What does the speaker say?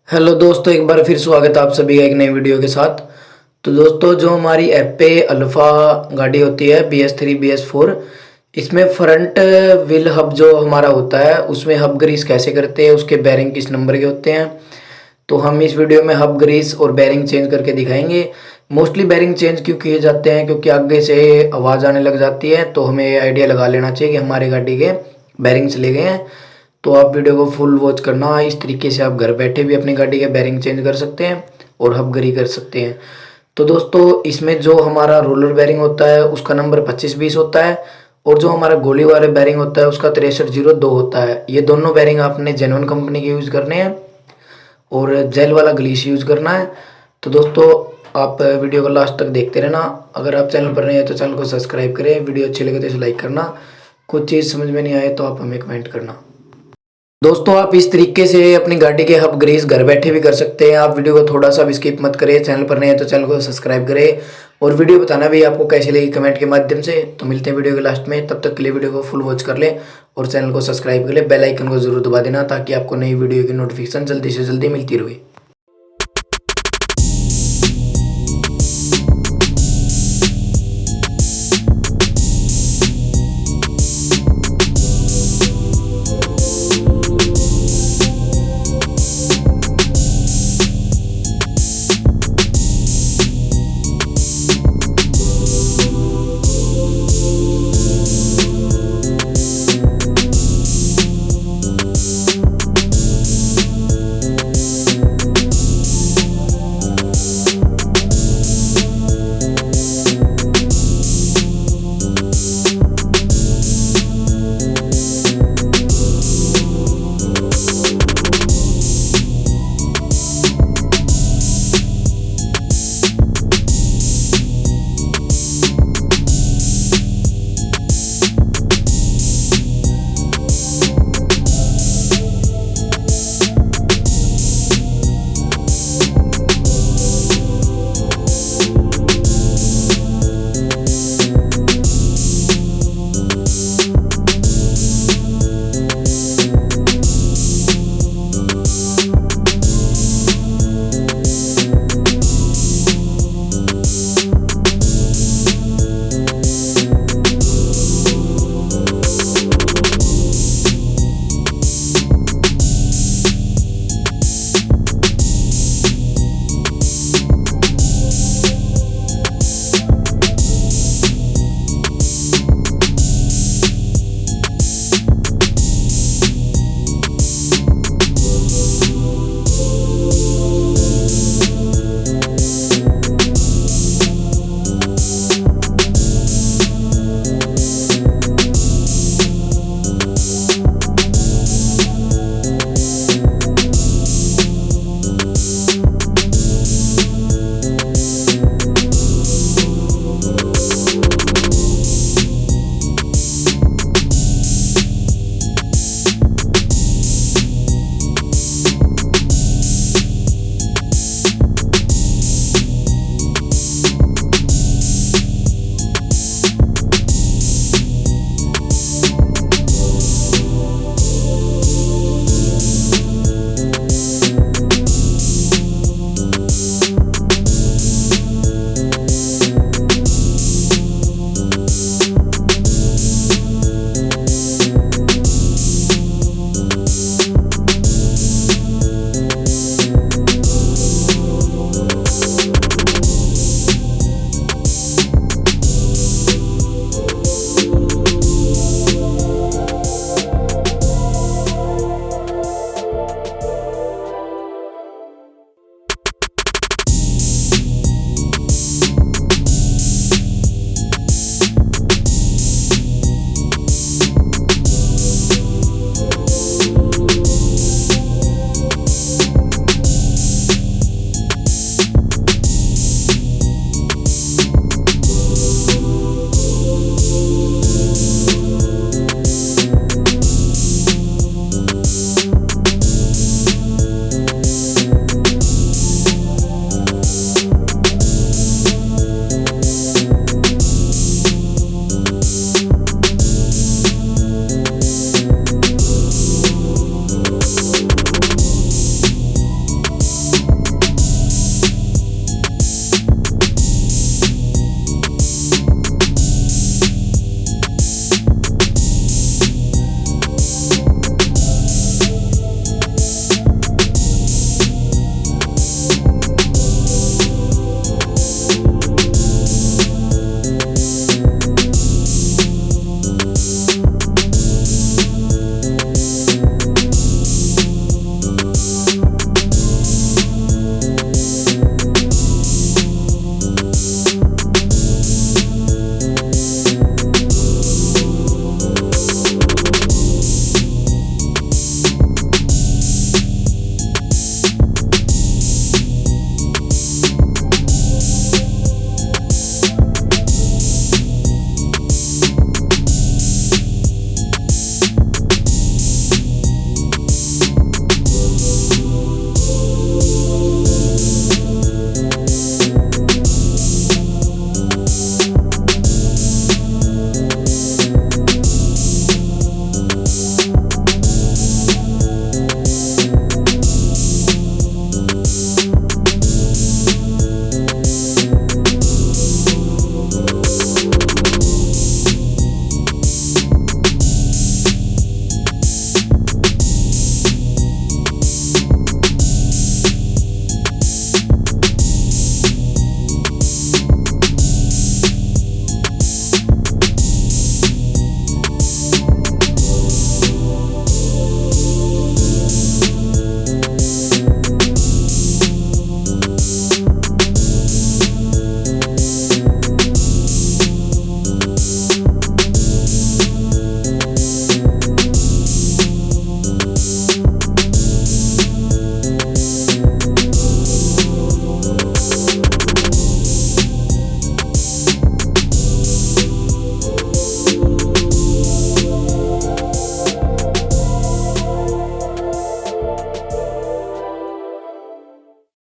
Hello दोस्तों, एक बार फिर स्वागत है आप सभी का एक नई वीडियो के साथ। तो दोस्तों, जो हमारी एपे अल्फा गाड़ी होती है BS3 BS4, इसमें फ्रंट व्हील हब जो हमारा होता है उसमें हब ग्रीस कैसे करते हैं, उसके बैरिंग किस नंबर के होते हैं, तो हम इस वीडियो में हब ग्रीस और बैरिंग चेंज करके दिखाएंगे। मोस्टली बैरिंग चेंज क्यों किए जाते हैं, क्योंकि आगे से आवाज़ आने लग जाती है, तो हमें आइडिया लगा लेना चाहिए कि हमारी गाड़ी के बैरिंग चले गए हैं। तो आप वीडियो को फुल वॉच करना। इस तरीके से आप घर बैठे भी अपनी गाड़ी के बैरिंग चेंज कर सकते हैं और हबगरी कर सकते हैं। तो दोस्तों, इसमें जो हमारा रोलर बैरिंग होता है उसका नंबर 2520 होता है, और जो हमारा गोली वाले बैरिंग होता है उसका 6302 होता है। ये दोनों बैरिंग आपने जेन्युइन कंपनी के यूज़ करने हैं और जेल वाला ग्लीस यूज़ करना है। तो दोस्तों, आप वीडियो को लास्ट तक देखते रहना। अगर आप चैनल पर नए हैं तो चैनल को सब्सक्राइब करें, वीडियो अच्छी लगे तो इसे लाइक करना। कुछ चीज़ समझ में नहीं आए तो आप हमें कमेंट करना। दोस्तों, आप इस तरीके से अपनी गाड़ी के हब ग्रीस घर बैठे भी कर सकते हैं। आप वीडियो को थोड़ा सा भी स्किप मत करें। चैनल पर नए हैं तो चैनल को सब्सक्राइब करें और वीडियो बताना भी आपको कैसी लगी कमेंट के माध्यम से। तो मिलते हैं वीडियो के लास्ट में, तब तक के लिए वीडियो को फुल वॉच कर लें और चैनल को सब्सक्राइब कर लें। बेल आइकन को जरूर दबा देना ताकि आपको नई वीडियो की नोटिफिकेशन जल्दी से जल्दी मिलती रहे।